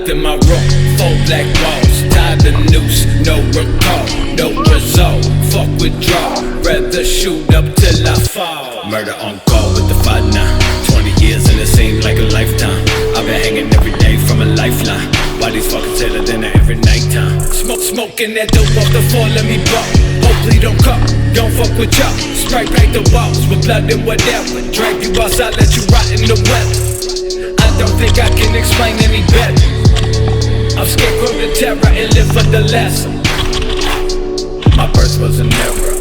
Locked in my room, 4 black walls, tied the noose, no recall, no result. Fuck withdrawal, rather shoot up till I fall. Murder on call with the 5-9, 20 years and it seemed like a lifetime. I've been hanging every day from a lifeline. Why these fucking tailor dinner every nighttime? Smoking that dope off the floor, let me bump. Hopefully don't come, don't fuck with y'all. Spray paint the walls with blood and whatever. Drag you outside, let you rot in the weather. I don't think I can explain any better. I'm scarecrow to terror and live for the lesson. My birth was an error.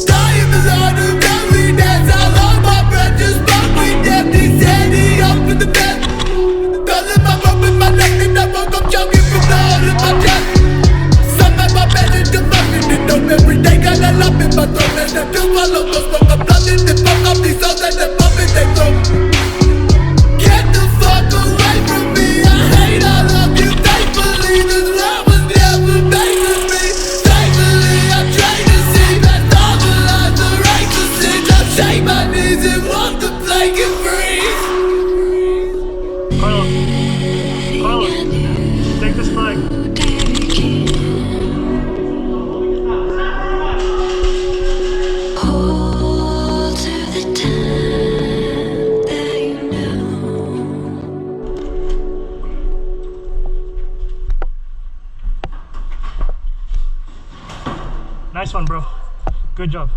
Dying the Lord who got me, that's how long my breath just broke me death. He said he up in the bed, calling my rope in my neck, and I woke up choking from the hole in my chest. Some of my bed is devoted to dope every day, got a lump in my throat, and the two follow the smoke. I'm flooding the fuck up these souls and the pump in their throat. Get the fuck away from me, I hate all of you. Thankfully this love was never made with me. Thankfully I tried to see that normalize the racism. I shake my knees and walk the plank and breathe. Carlos, take this flag. Hold to the time that you know. Nice one, bro. Good job.